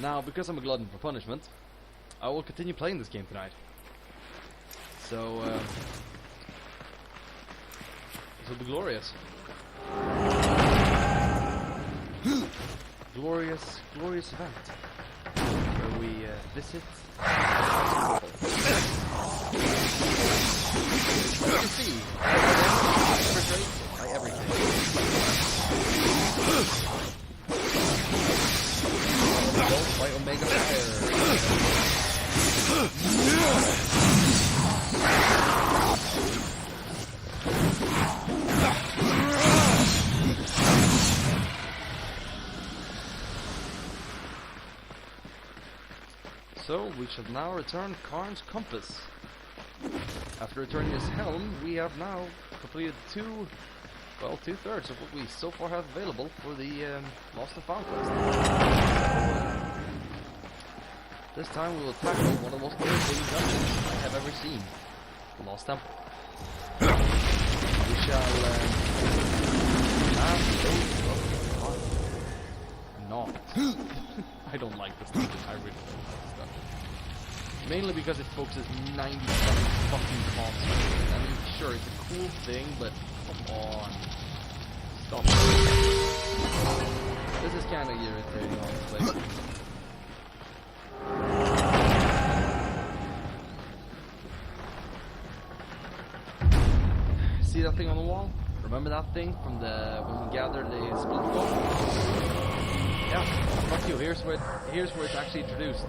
Now, because I'm a glutton for punishment, I will continue playing this game tonight. So, this will be glorious. Glorious, glorious event. Where we visit. You can see, by everything. By Omega Fire. So we shall now return Karn's compass. After returning his helm, we have now completed two-thirds of what we so far have available for the Lost and Found quest. This time we will tackle one of the most irritating dungeons I have ever seen, the Lost Temple. We shall not. I don't like this dungeon. I really don't like this dungeon. Mainly because it focuses 97 fucking constantly. I mean, sure, it's a cool thing, but come on. Stop it. This is kind of irritating, honestly. See that thing on the wall? Remember that thing from when we gathered the split book? Yeah, fuck you. Here's where it's actually introduced.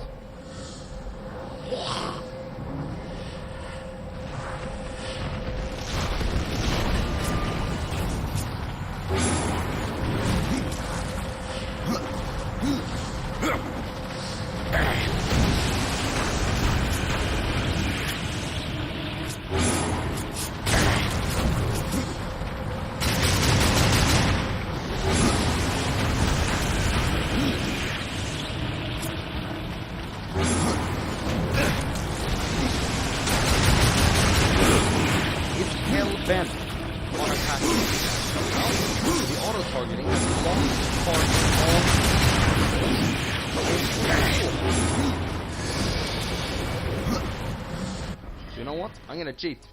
You know what? I'm gonna cheat.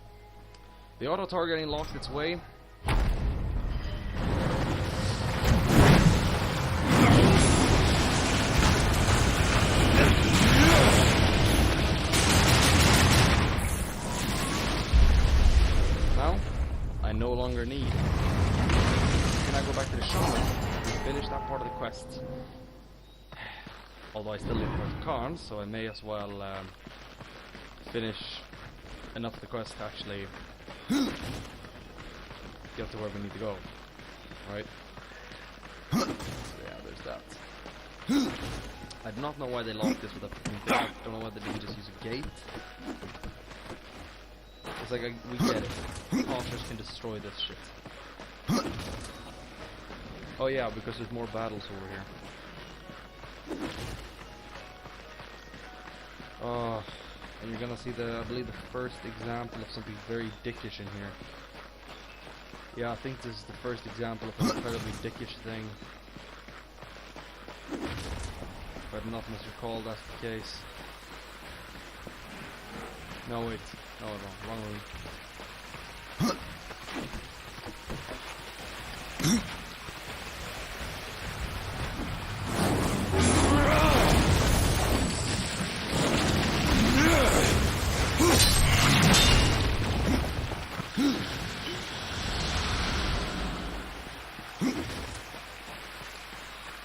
The auto-targeting lost its way. Now, I no longer need. Can I go back to the shaman and finish that part of the quest? Although I still need to go to Karn, so I may as well finish enough of the quest to actually get to where we need to go. Right? So yeah, there's that. I do not know why they locked this with a fucking thing. I don't know whether they can just use a gate. It's like, we get it. Monsters can destroy this shit. Oh yeah, because there's more battles over here. Oh, and you're gonna see I believe the first example of something very dickish in here. Yeah, I think this is the first example of an incredibly dickish thing. If I do not misrecall, that's the case. No, wait. No, wrong room.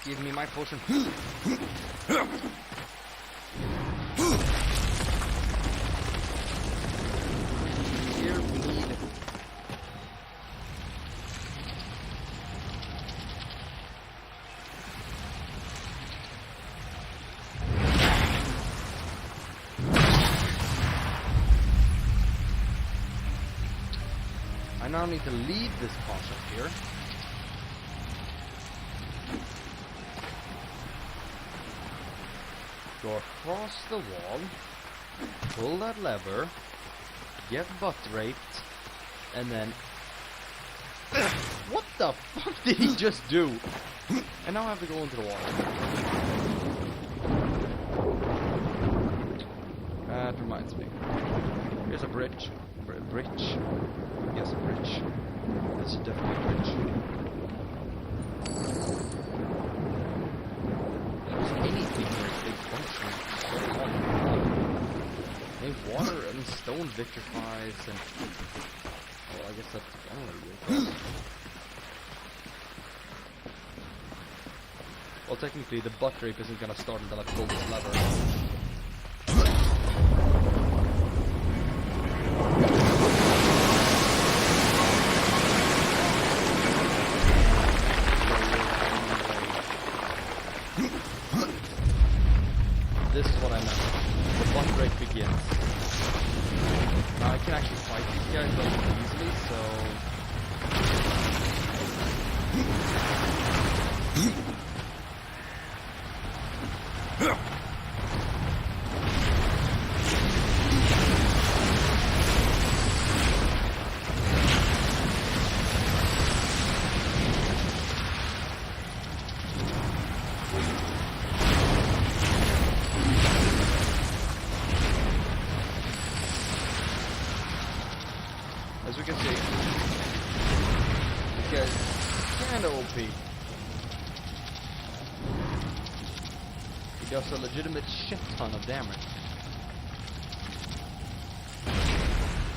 Give me my potion. Here we need. I now need to leave this potion here. Go across the wall, pull that lever, get butt raped, and then... What the fuck did he just do? And now I have to go into the water. that's big. Here's a bridge. Bridge. Yes, a bridge. This is definitely a bridge. There's anything where they function so well. Any water and stone vitrifies and... Well, I guess that's generally weird. Well, technically the butt rape isn't gonna start until I pull this lever. This is what I meant. The butt rape begins. Now I can actually fight these guys relatively easily, so... As we can see, this guy's kinda OP. He does a legitimate shit ton of damage.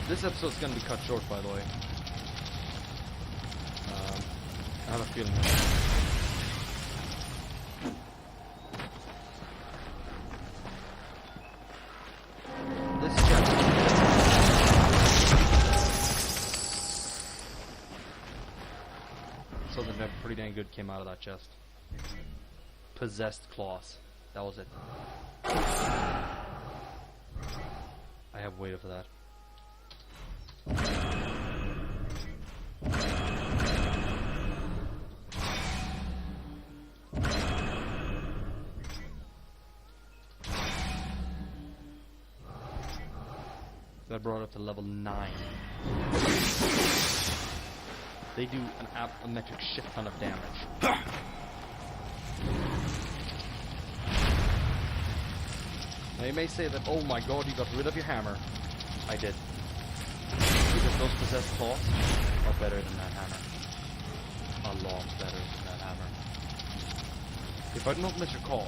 This episode's gonna be cut short, by the way. I have a feeling. This chest. Something that pretty dang good came out of that chest. Possessed claws. That was it. I have waited for that. That brought it up to level 9. They do a metric shit ton of damage. Now you may say that, oh my god, you got rid of your hammer. I did. Because those possessed claws are better than that hammer. A lot better than that hammer. If I do not miss your call,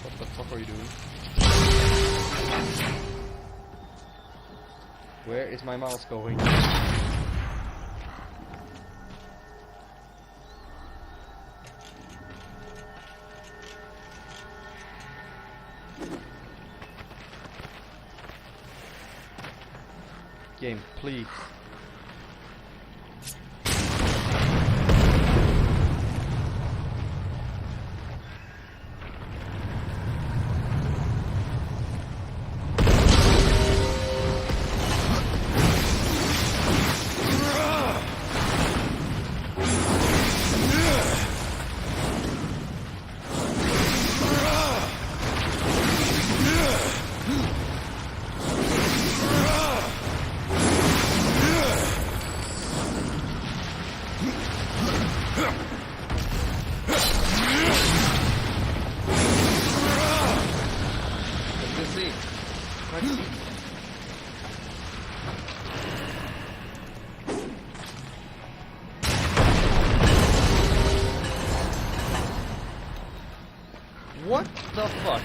what the fuck are you doing? Where is my mouse going? Game, please. What the fuck?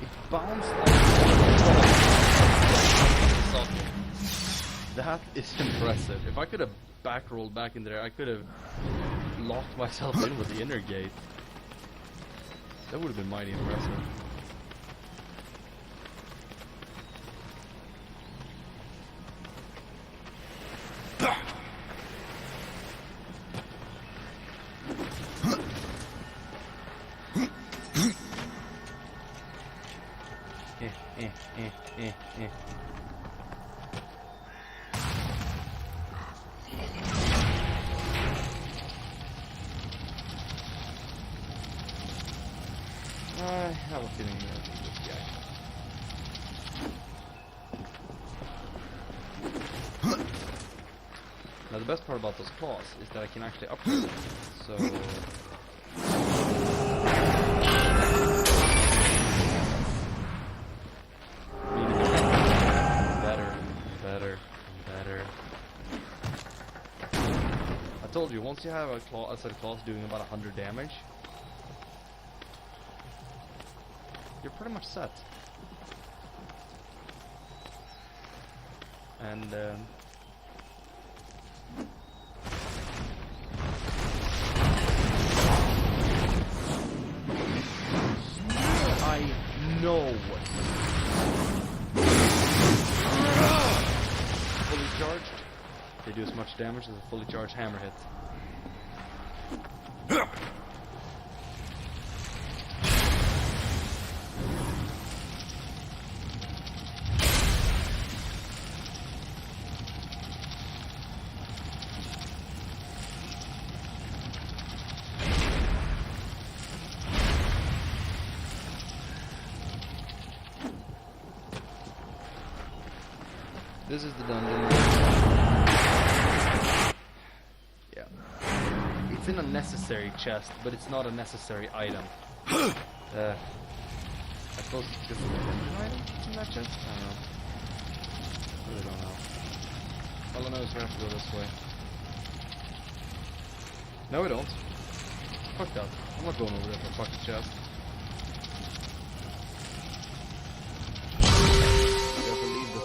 It bounced like that is impressive. If I could have back rolled back in there, I could have locked myself in with the inner gate. That would have been mighty impressive. I have a feeling that this guy. Now the best part about those claws is that I can actually upgrade them. So better. I told you, once you have a set of claws doing about 100 damage, you're pretty much set. And I know. Fully charged. They do as much damage as a fully charged hammer hit. This is the dungeon. Yeah. It's in a necessary chest, but it's not a necessary item. I suppose it's just an item in that chest? I don't know. I really don't know. All I know is we have to go this way. No, we don't. Fuck that. I'm not going over there for a fucking chest.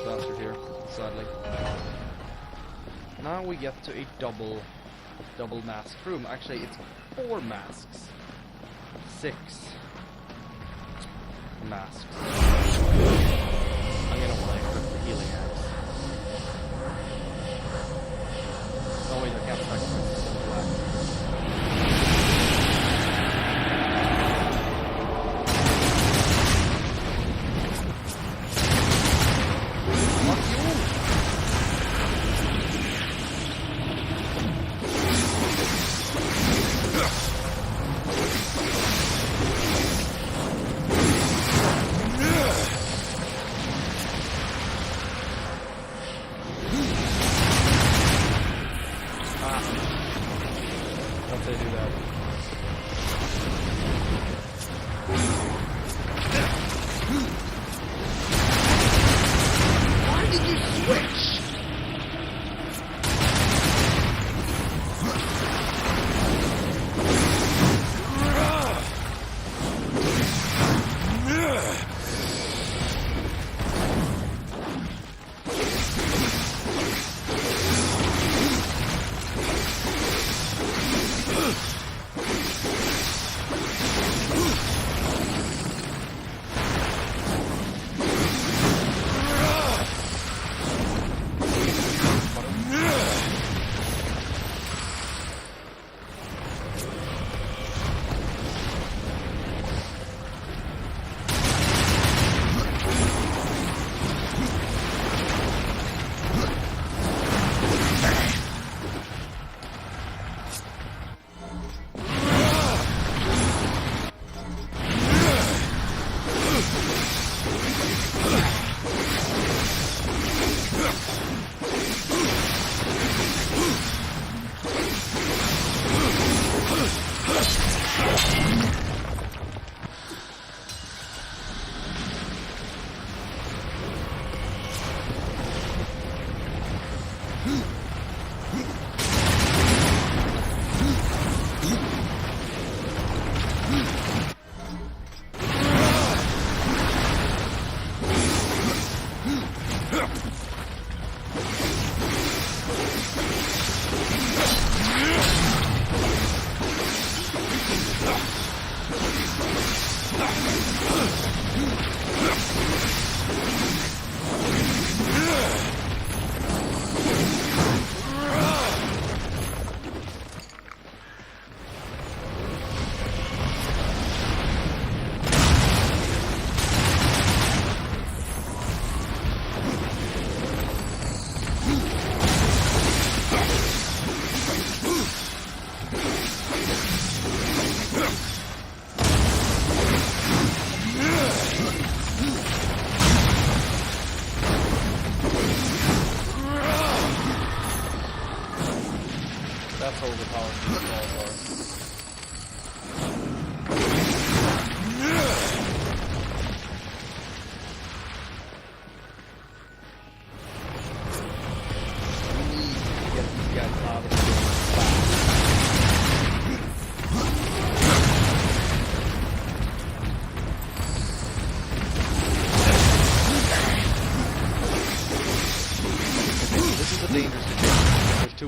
Bastard here, sadly. Now we get to a double mask room. Actually, it's 4 masks. 6 masks. I'm gonna want to equip the healing axe. Oh wait, I can't sacrifice the black.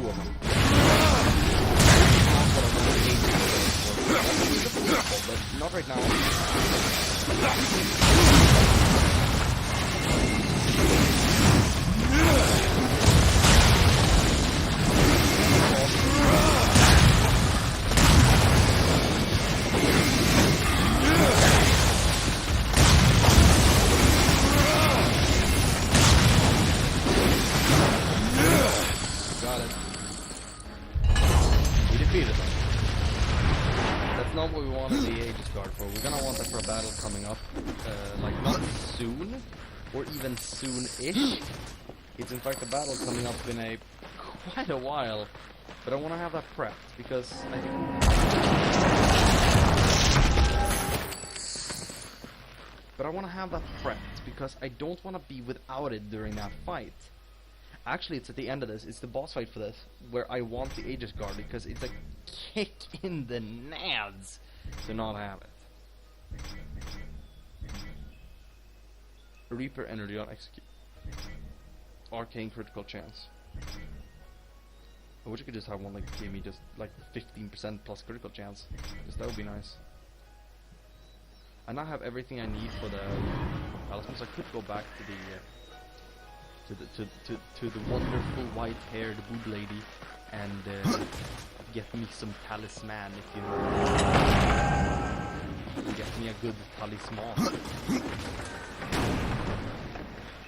2 of them. But not right now. Got it. We defeated them. That's not what we wanted the Aegis Guard for. We're gonna want that for a battle coming up. Like, not soon, or even soon-ish. It's in fact a battle coming up in quite a while. But I want to have that prepped, because I think... But I want to have that prepped, because I don't want to be without it during that fight. Actually, it's at the end of this. It's the boss fight for this, where I want the Aegis Guard, because it's a kick in the nads to not have it. Reaper energy on execute. Arcane critical chance. I wish I could just have one like give me just like 15% plus critical chance. Just that would be nice. I now have everything I need for the talismans. I could go back to the wonderful white-haired wood lady and get me some talisman, if you know. Get me a good talisman.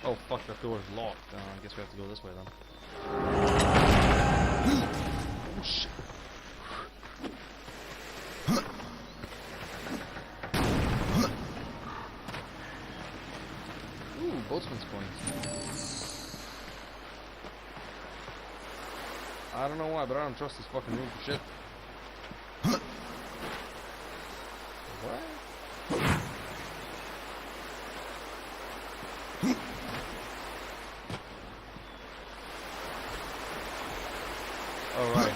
Oh fuck, that door is locked. I guess we have to go this way then. Oh shit. Ooh, boatsman's points. I don't know why, but I don't trust this fucking room for shit. What? Alright.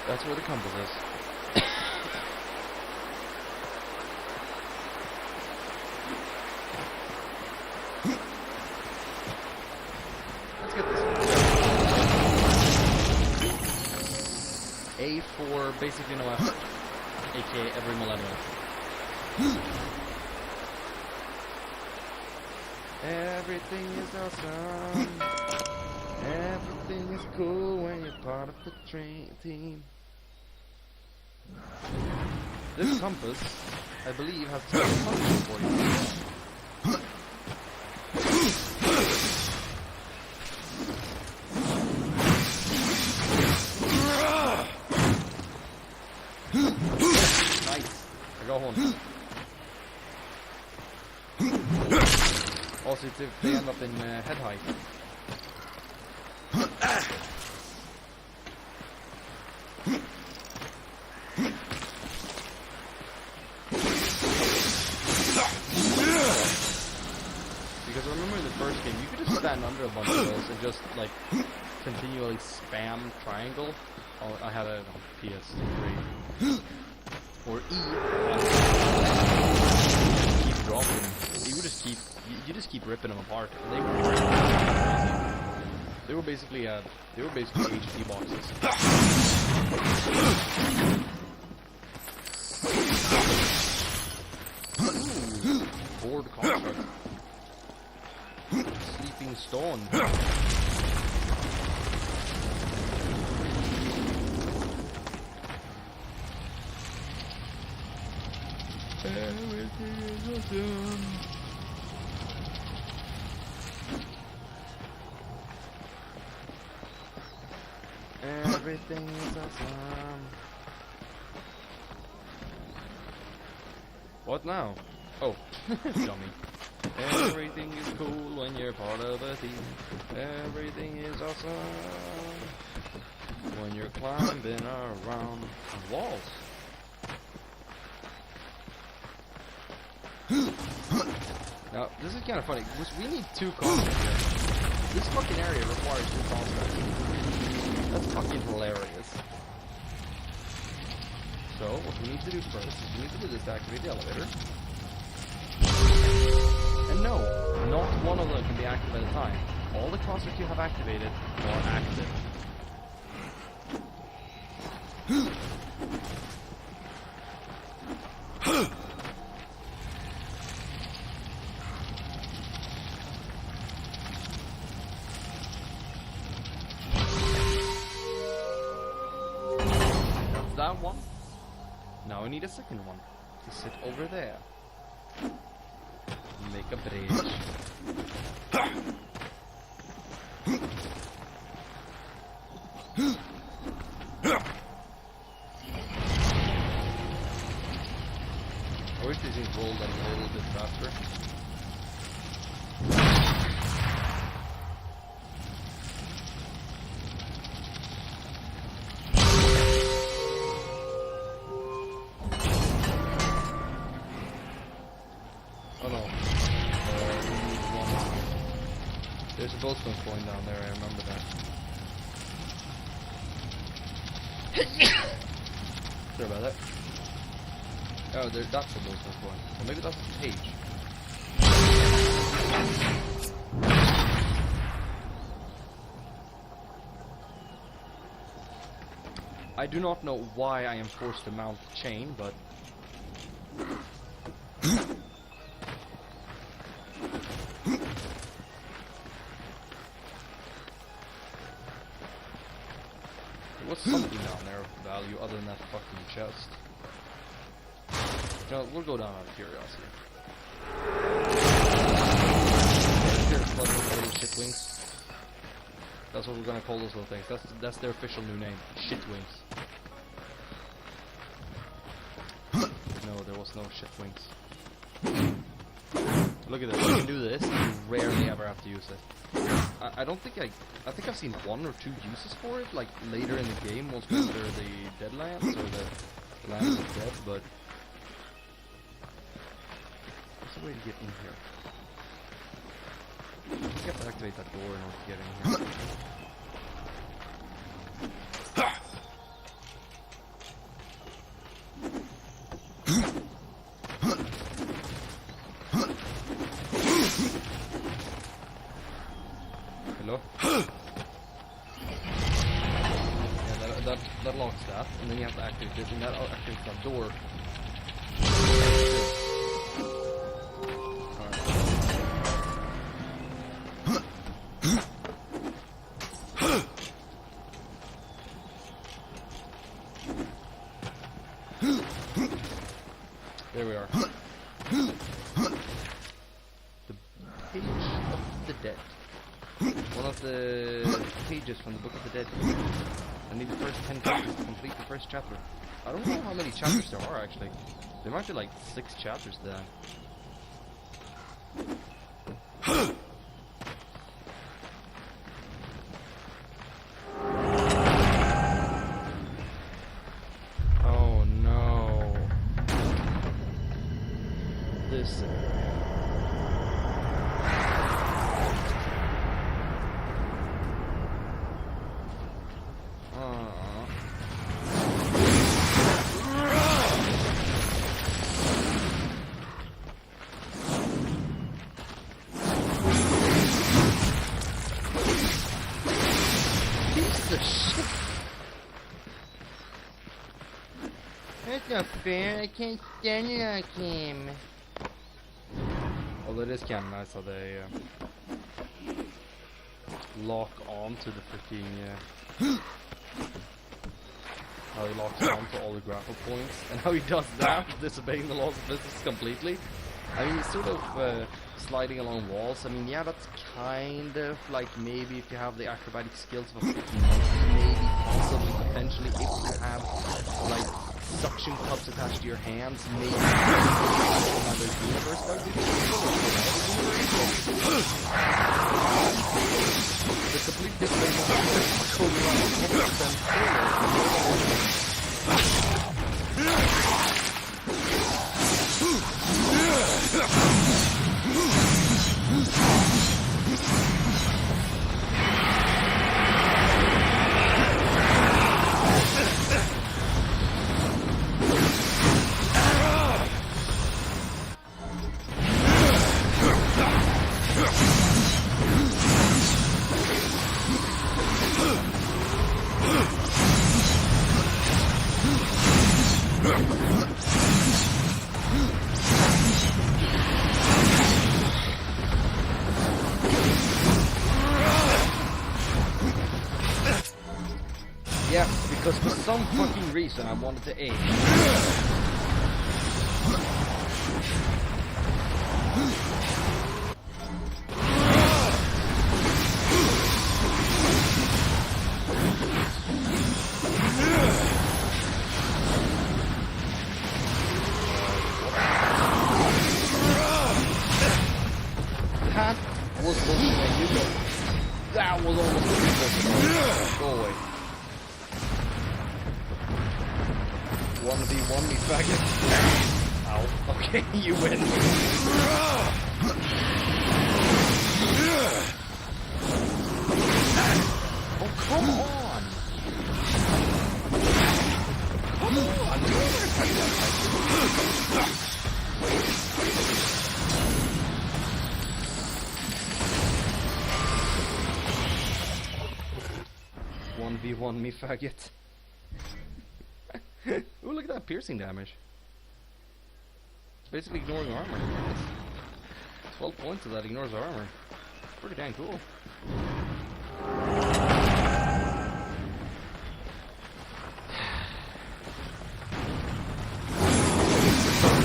That's where the compass is. Let's get this. A for basically no effort. AKA every millennial. Everything is awesome. Everything is cool when you're part of the team. This compass, I believe, has two functions for you. Nice. I go home. Also, if they end up in head height. Because I remember in the first game, you could just stand under a bunch of those and just, like, continually spam triangle. Oh, I had it on PS3. Or E. Keep dropping. You would just keep... You just keep ripping them apart. And they were crazy. They were basically HD boxes. Ooh, board construct. Sleeping stone. Everything is awesome. Everything is awesome. What now? Oh, dummy. Everything is cool when you're part of a team. Everything is awesome when you're climbing around walls. Now, this is kind of funny, because we need 2 constructs here. This fucking area requires 2 constructs. That's fucking hilarious. So, what we need to do first is we need to do this to activate the elevator. And no, not one of them can be active at a time. All the clusters you have activated are active. That's that one. Now I need a second one to sit over there. Make a bridge. I wish these things rolled a little bit faster. Oh no. We need one. There's a boatman going down there, I remember that. Sorry about that. Oh, that's a boatman going. Or maybe that's a page. I do not know why I am forced to mount the chain, but... There was something down there of value other than that fucking chest. No, we'll go down out of curiosity. Here's little shit wings. That's what we're gonna call those little things. That's their official new name. Shit wings. No, there was no shit wings. Look at this. You can do this. You rarely ever have to use it. I don't think I think I've seen one or two uses for it, like later in the game, once we enter the Deadlands or the Land of the Dead, but there's a way to get in here. You have to activate that door in order to get in here. Hello? Yeah, that locks that, and then you have to activate this, and that activates that door. There we are. The Page of the Dead. One of the pages from the Book of the Dead. I need the first 10 chapters to complete the first chapter. I don't know how many chapters there are actually. There might be like 6 chapters there. Oh no. This That's not fair. I can't stand like him. Although it is kind of nice how they lock on to the freaking how he locks on to all the grapple points, and how he does that, disobeying the laws of physics completely. I mean, he's sort of sliding along walls. I mean, yeah, that's kind of like maybe if you have the acrobatic skills of a freaking monster, maybe, possibly, potentially, if you have like suction cups attached to your hands, maybe another universe that would be the complete difference Yeah, because for some fucking reason I wanted to aim. That was the way you go. That was almost the go away. 1v1 me faggot. Ow. Okay, you win. Oh, come on! Come on! 1v1 me faggot. Ooh, look at that piercing damage. It's basically ignoring armor. 12 points of that ignores armor. Pretty dang cool.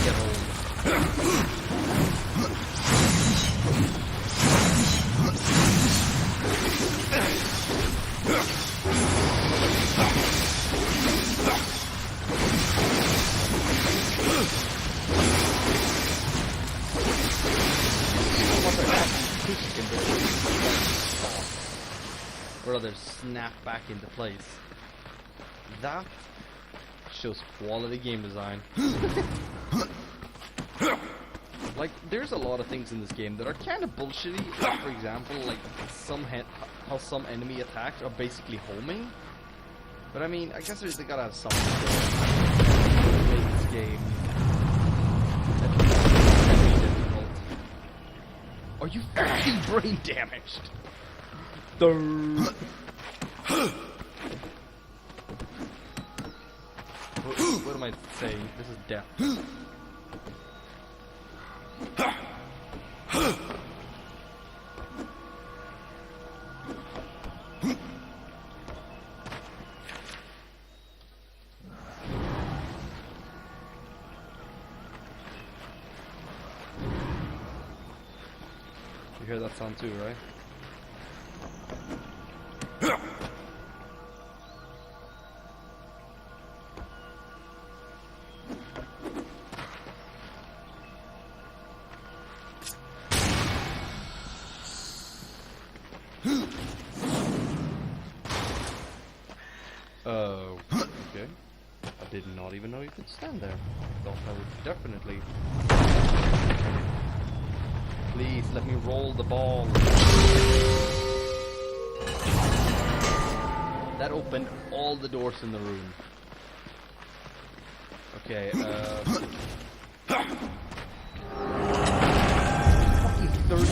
Get home. Or rather, snap back into place. That shows quality game design. Like, there's a lot of things in this game that are kind of bullshitty. For example, like how some enemy attacks are basically homing. But I mean, I guess they gotta have something to make this game difficult. Are you fucking brain damaged? What am I saying? This is death. You hear that sound too, right? Okay. I did not even know you could stand there. Thought I would definitely. Please let me roll the ball. That opened all the doors in the room. Okay, fucking 30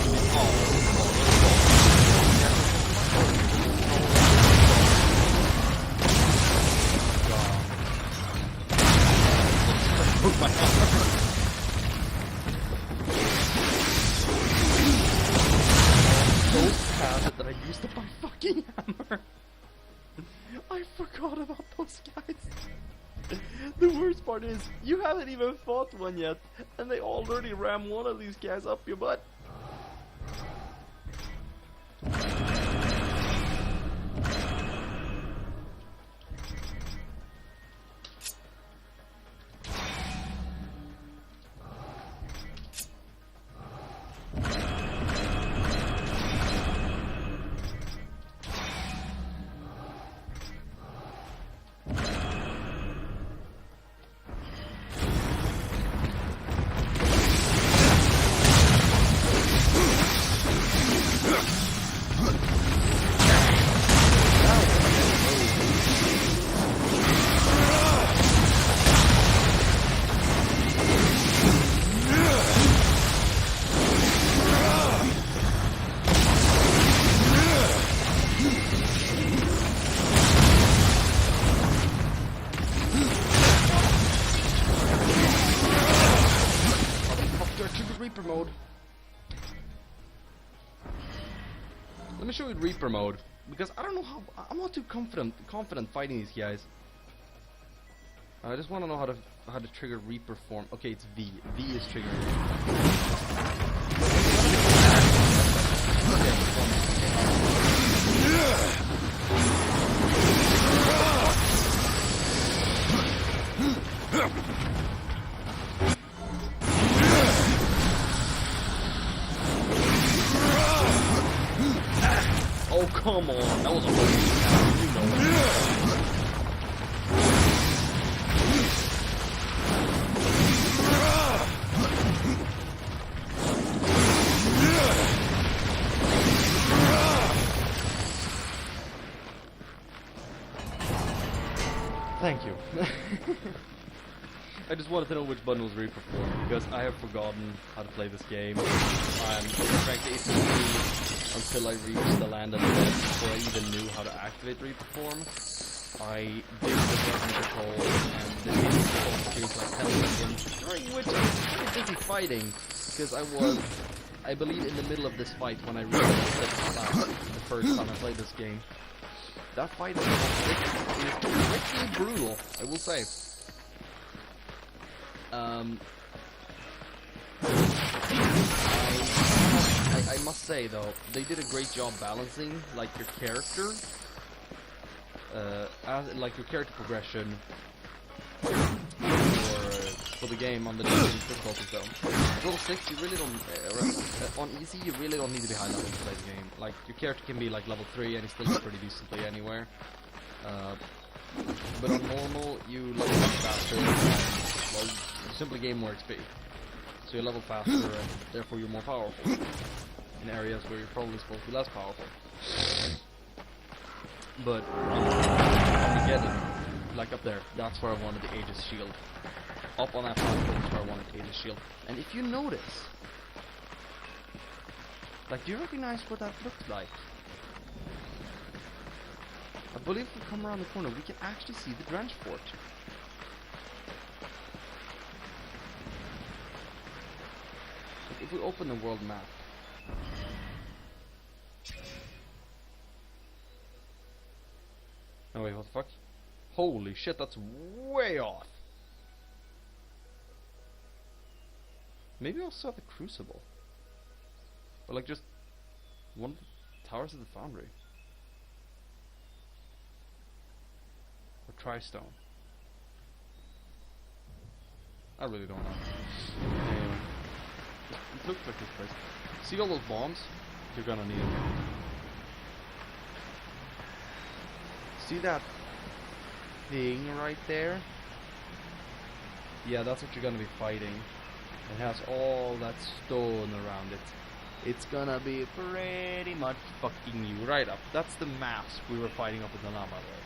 my armor. So sad that I used up my fucking hammer. I forgot about those guys. The worst part is, you haven't even fought one yet, and they already ram one of these guys up your butt. me show you Reaper mode, because I don't know how, I'm not too confident fighting these guys. I just want to know how to trigger Reaper form. Okay, it's V. V is triggering. Oh, come on. That was a whole you know it. Thank you. I just wanted to know which button was Reaper for, because I have forgotten how to play this game. Frankly, it took me until I reached the land of the dead before I even knew how to activate Reaper form. I did the button control and the button control for like 10 seconds, during which I was pretty busy fighting, because I believe in the middle of this fight when I realized the first time I played this game. That fight is pretty brutal, I will say. I must say though, they did a great job balancing like your character, like your character progression for the game on the difficulty zone. Level 6, you really don't on easy. You really don't need to be high level to play the game. Like your character can be like level 3 and he still does pretty decently anywhere. But on normal, you level up faster. And, well, you simply gain more XP. So you level faster, and therefore you're more powerful in areas where you're probably supposed to be less powerful. But Armageddon, like up there, that's where I wanted the Aegis shield. Up on that platform is where I wanted the Aegis shield. And if you notice, like, do you recognize what that looks like? I believe if we come around the corner, we can actually see the Drench Fort. Like, if we open the world map. No, wait, what the fuck? Holy shit, that's way off. Maybe I'll set the Crucible. Or like just one of the towers of the Foundry. Or Tristone. I really don't know. Anyway. It looks like this place. See all those bombs? You're gonna need them. See that thing right there? Yeah, that's what you're gonna be fighting. It has all that stone around it. It's gonna be pretty much fucking you right up. That's the mass we were fighting up in the Lama there.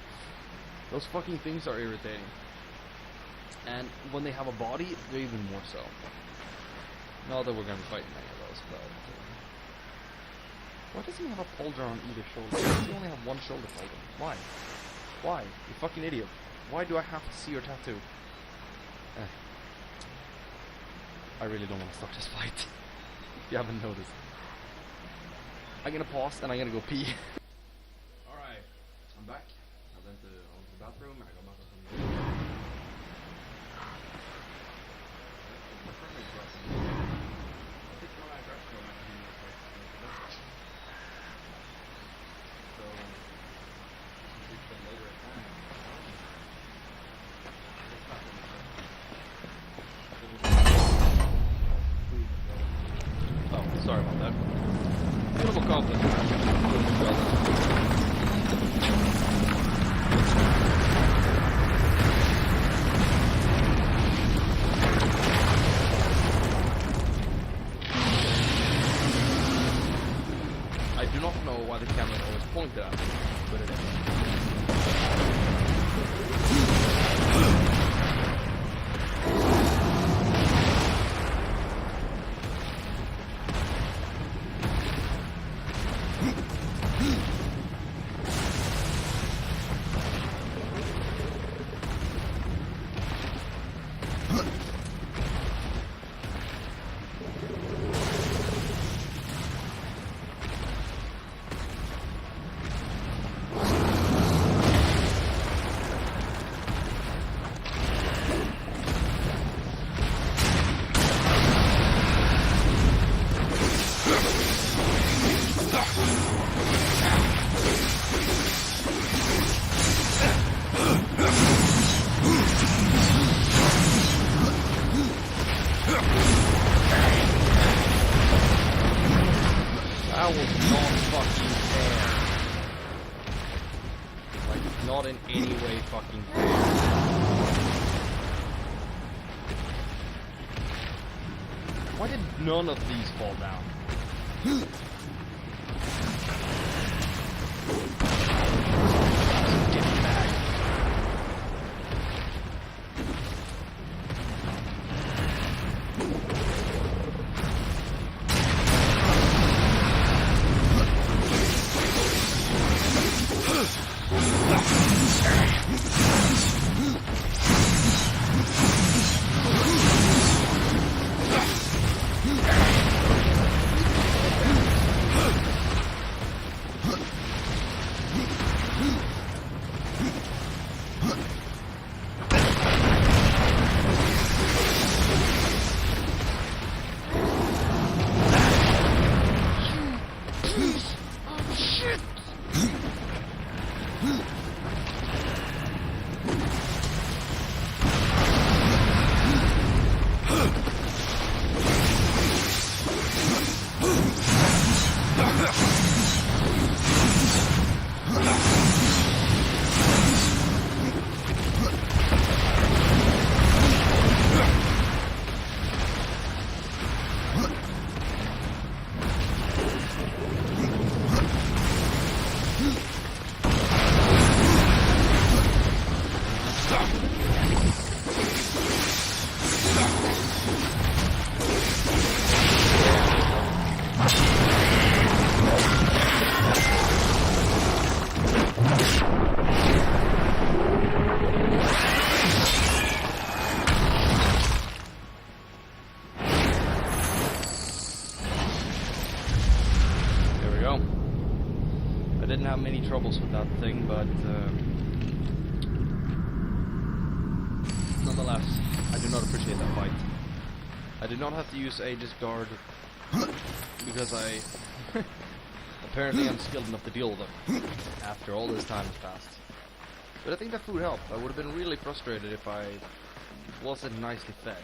Those fucking things are irritating. And when they have a body, they're even more so. Not that we're gonna be fighting any of those, but... why doesn't he have a folder on either shoulder? Why does he only have one shoulder folder? Why? Why? You fucking idiot. Why do I have to see your tattoo? I really don't want to stop this fight. If you haven't noticed. I'm gonna pause and I'm gonna go pee. Alright, I'm back. I went to the bathroom and I got my sorry about that. Beautiful confidence. fucking thing. Why did none of these fall down? I didn't have many troubles with that thing, but nonetheless, I do not appreciate that fight. I did not have to use Aegis Guard because I apparently am skilled enough to deal with them after all this time has passed. But I think that food helped. I would have been really frustrated if I wasn't nicely fed.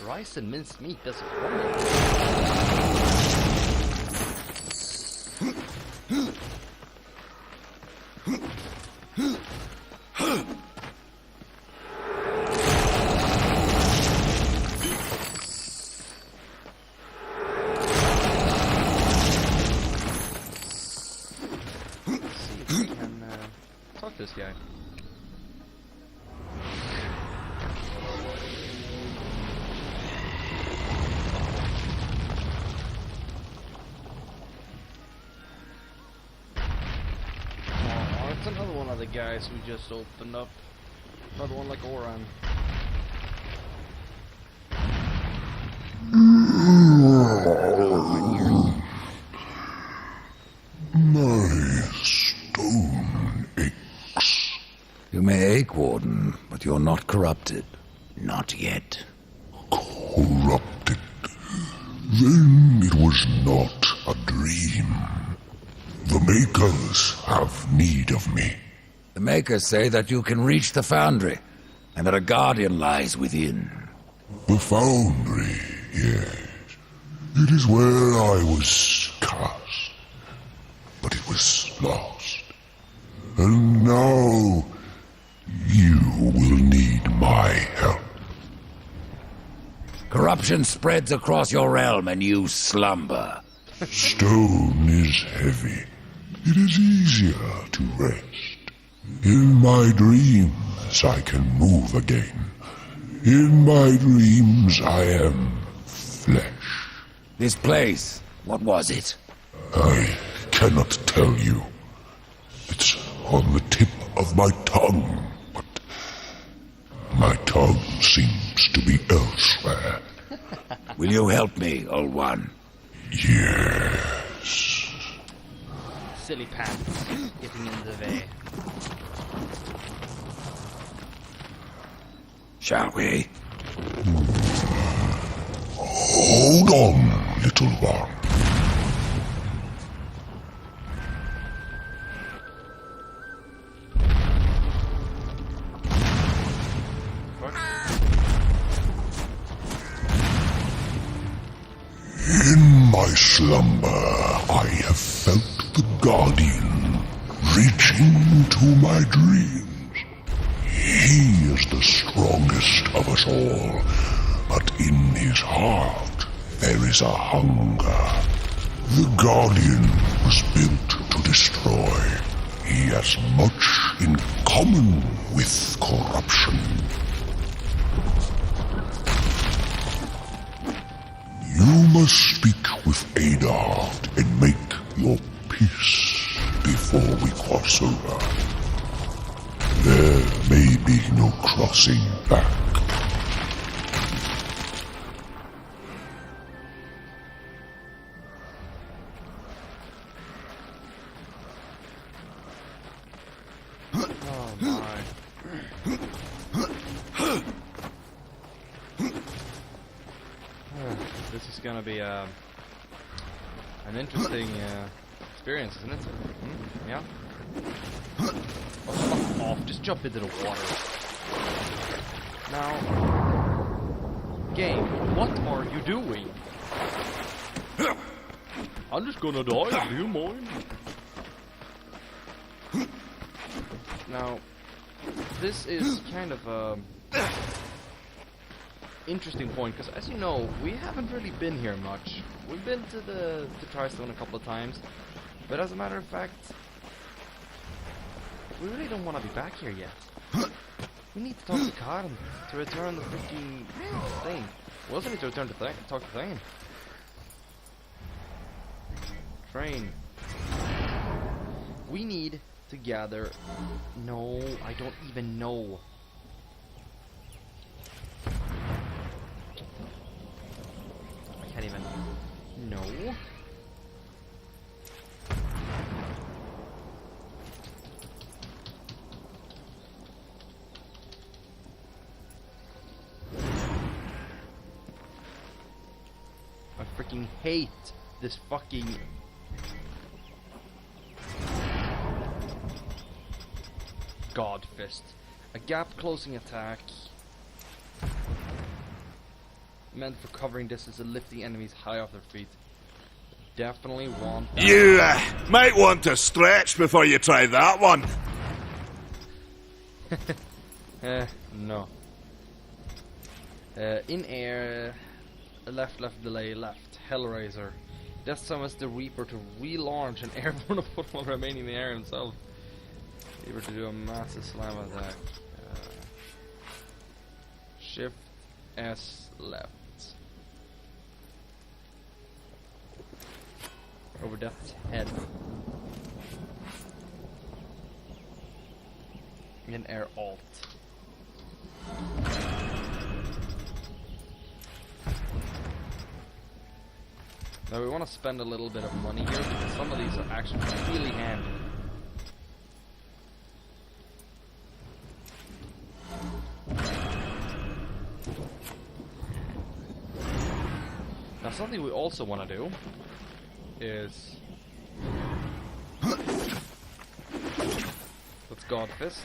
Rice and minced meat doesn't work. Let's see if we can talk to this guy. It's another one of the guys we just opened up. Another one like Oran. My stone aches. You may ache, Warden, but you're not corrupted. Not yet. Corrupted. Then it was not a dream. The Makers have need of me. The Makers say that you can reach the Foundry, and that a Guardian lies within. The Foundry, yes. It is where I was cast. But it was lost. And now you will need my help. Corruption spreads across your realm, and you slumber. Stone is heavy. It is easier to rest. In my dreams I can move again. In my dreams I am flesh. This place, what was it? I cannot tell you. It's on the tip of my tongue, but my tongue seems to be elsewhere. Will you help me, Old One? Yes. Silly pants getting in the way. Shall we? Hold on, little one. In my slumber, I have felt the Guardian reaching to my dreams. He is the strongest of us all, but in his heart there is a hunger. The Guardian was built to destroy. He has much in common with corruption. You must speak with Adard and make your peace before we cross over. There may be no crossing back. Oh my. This is gonna be an interesting experience, isn't it? Yeah? Oh, fuck off. Just jump into the water. Now, game, what are you doing? I'm just gonna die, do you mind? Now, this is kind of a interesting point, because as you know, we haven't really been here much. We've been to the Tristone a couple of times, but as a matter of fact, we really don't want to be back here yet. We need to talk to Karen to return the freaking thing. We also need to return to talk to Thane. Train. We need to gather. No, I don't even know. I can't even. No. I freaking hate this fucking. God Fist. A gap closing attack. Meant for covering distance and lifting enemies high off their feet. Definitely want that. You might want to stretch before you try that one. No. In air, left, delay, left. Hellraiser. Death summons the Reaper to relaunch an airborne football remaining in the air himself. Reaper to do a massive slam attack. Shift S left. Over Death's head. In air alt. Now we want to spend a little bit of money here because some of these are actually really handy. Now something we also want to do is let's God Fist.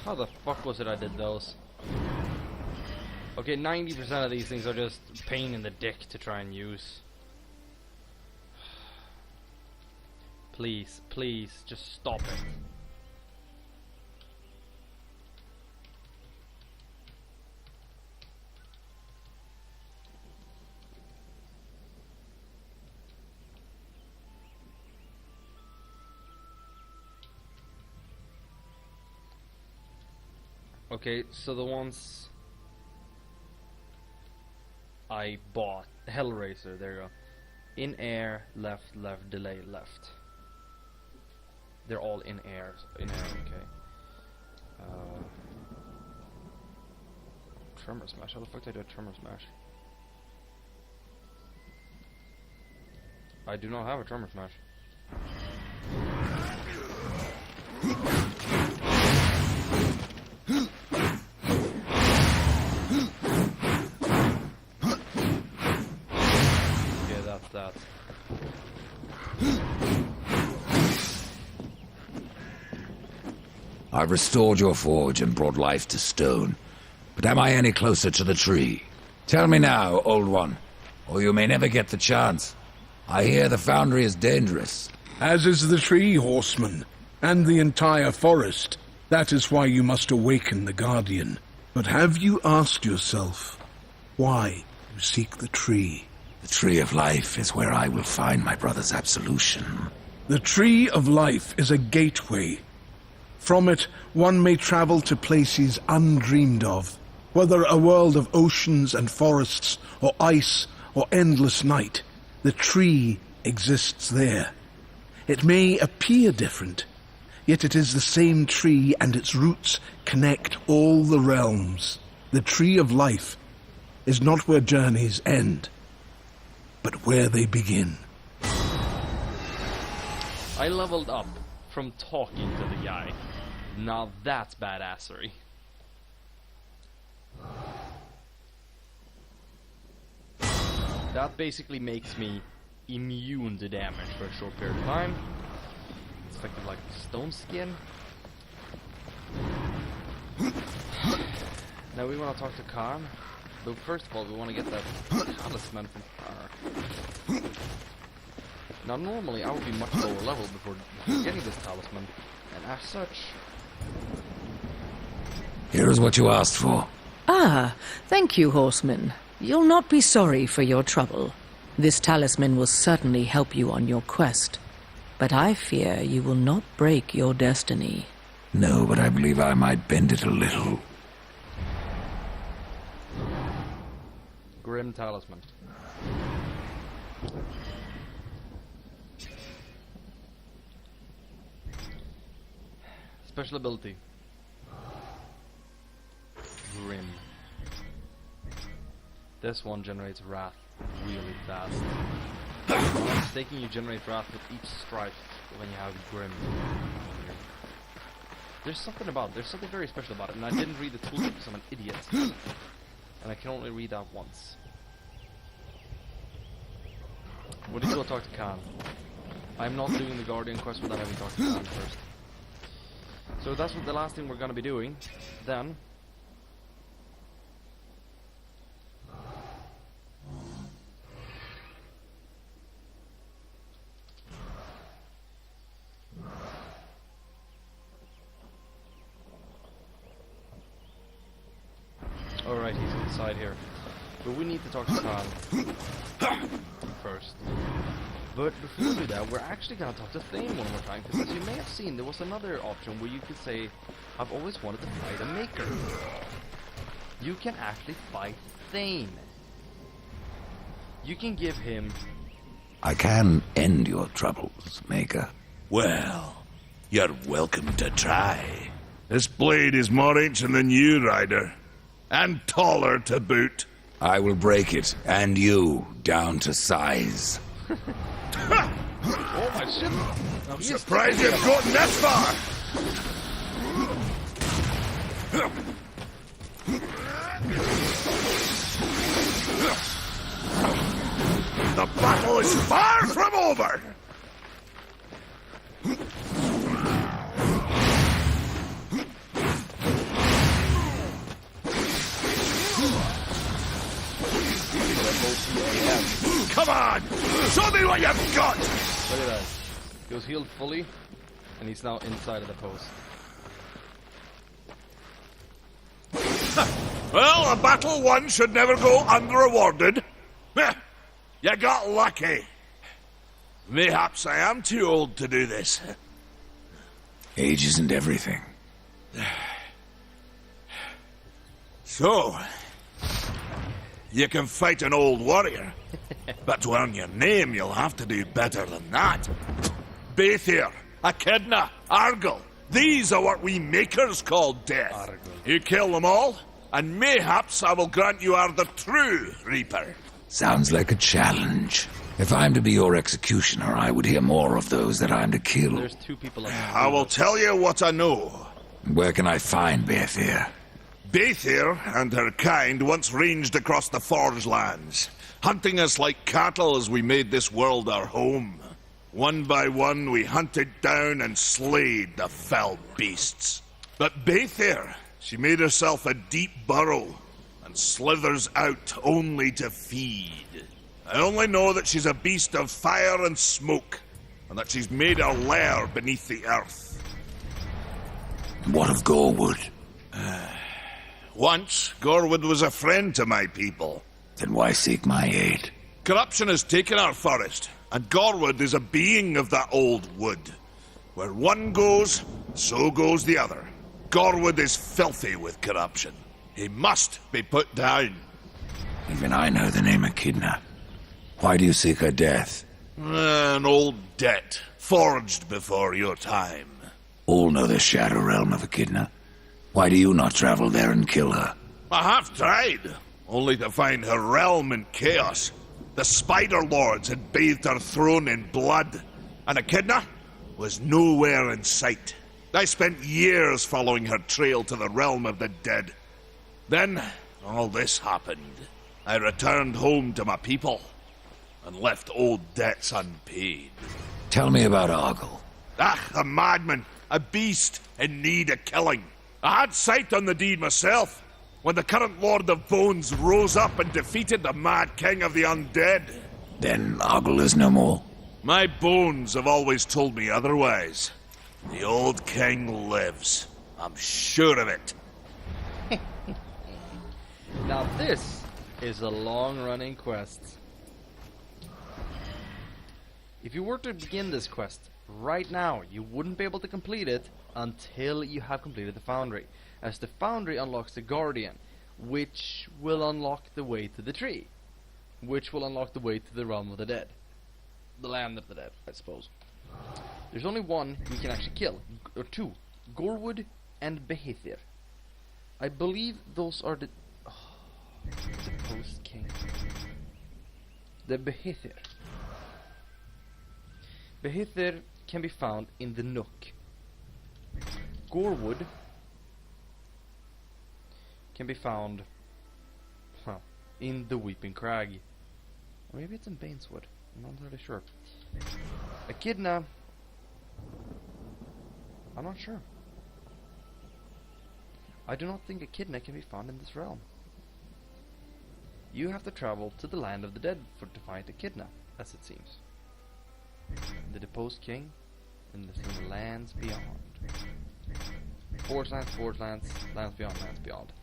How the fuck was it I did those? Okay, 90% of these things are just pain in the dick to try and use. Please, please, just stop it. Okay, so the ones I bought, Hellraiser, there you go. In air, left, delay, left. They're all in air, okay. Tremor Smash. How the fuck do I do a Tremor Smash? I do not have a Tremor Smash. Okay, that's that. I've restored your forge and brought life to stone. But am I any closer to the tree? Tell me now, old one, or you may never get the chance. I hear the foundry is dangerous. As is the tree, horseman, and the entire forest. That is why you must awaken the Guardian. But have you asked yourself why you seek the tree? The Tree of Life is where I will find my brother's absolution. The Tree of Life is a gateway. From it, one may travel to places undreamed of, whether a world of oceans and forests, or ice, or endless night. The tree exists there. It may appear different, yet it is the same tree, and its roots connect all the realms. The Tree of Life is not where journeys end, but where they begin. I leveled up from talking to the guy. Now that's badassery. That basically makes me immune to damage for a short period of time. It's effective like stone skin. Now we want to talk to Khan. But first of all, we want to get that talisman from her. Now normally I would be much lower level before getting this talisman, and as such... Here is what you asked for. Ah, thank you, horseman. You'll not be sorry for your trouble. This talisman will certainly help you on your quest. But I fear you will not break your destiny. No, but I believe I might bend it a little. Grim talisman. Special ability. Grim. This one generates wrath really fast. If I'm not mistaken, you generate wrath with each strife when you have Grim. There's something very special about it, and I didn't read the tooltip because I'm an idiot. And I can only read that once. What did you go talk to Khan? I'm not doing the Guardian quest without having talked to Khan first. So that's what the last thing we're gonna be doing. Then alright, he's inside here. But we need to talk to Khan first. But before we do that, we're actually gonna talk to Thane one more time, because as you may have seen, there was another option where you could say, I've always wanted to fight a Maker. You can actually fight Thane. You can give him... I can end your troubles, Maker. Well, you're welcome to try. This blade is more ancient than you, Ryder. And taller to boot. I will break it, and you, down to size. Oh my shit! I'm surprised you've gotten this far! The battle is far from over! Come on! Show me what you've got! Look at that. He was healed fully, and he's now inside of the post. Well, a battle won should never go unrewarded. You got lucky. Mayhaps I am too old to do this. Age isn't everything. So, you can fight an old warrior, but to earn your name, you'll have to do better than that. Bathir, Echidna, Argyll, these are what we Makers call death. Argyll. You kill them all, and mayhaps I will grant you are the true Reaper. Sounds like a challenge. If I'm to be your executioner, I would hear more of those that I'm to kill. There's two people up I will tell you what I know. Where can I find Bethir? Bethir and her kind once ranged across the Forge lands, hunting us like cattle as we made this world our home. One by one, we hunted down and slayed the fell beasts. But Bethir, she made herself a deep burrow and slithers out only to feed. I only know that she's a beast of fire and smoke, and that she's made her lair beneath the earth. What of Gorwood? Once, Gorwood was a friend to my people. Then why seek my aid? Corruption has taken our forest, and Gorwood is a being of that old wood. Where one goes, so goes the other. Gorwood is filthy with corruption. He must be put down. Even I know the name Echidna. Why do you seek her death? An old debt, forged before your time. All know the Shadow Realm of Echidna. Why do you not travel there and kill her? I have tried, only to find her realm in chaos. The Spider Lords had bathed her throne in blood, and Echidna was nowhere in sight. I spent years following her trail to the realm of the dead. Then, all this happened. I returned home to my people, and left old debts unpaid. Tell me about Argyll. A madman, a beast in need of killing. I had sight on the deed myself, when the current Lord of Bones rose up and defeated the mad king of the undead. Then Argyll is no more. My bones have always told me otherwise. The old king lives. I'm sure of it. Now this is a long-running quest. If you were to begin this quest right now, you wouldn't be able to complete it until you have completed the Foundry, as the Foundry unlocks the Guardian, which will unlock the way to the tree, which will unlock the way to the realm of the dead. The land of the dead, I suppose. There's only one we can actually kill, or two, Gorwood and Behithir. I believe those are the post-king. The Behithir. Behithir can be found in the Nook. Gorwood can be found in the Weeping Crag. Or maybe it's in Bainswood. I'm not really sure. Echidna, I'm not sure. I do not think Echidna can be found in this realm. You have to travel to the land of the dead to find Echidna, as it seems. The deposed king in the lands beyond. Forge lands, lands beyond.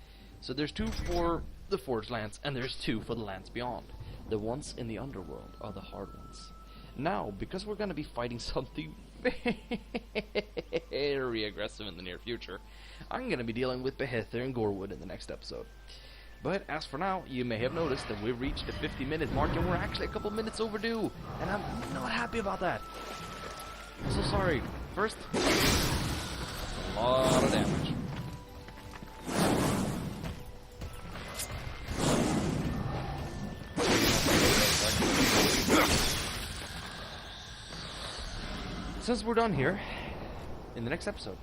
So there's two for the Forge lands, and there's two for the lands beyond. The ones in the underworld are the hard ones. Now, because we're going to be fighting something very aggressive in the near future, I'm going to be dealing with Behithir and Gorwood in the next episode. But as for now, you may have noticed that we've reached the 50-minute mark, and we're actually a couple minutes overdue, and I'm not happy about that. I'm so sorry. First, a lot of damage. Since we're done here, in the next episode,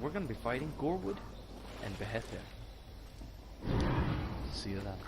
we're going to be fighting Gorwood and Behithir. See you then.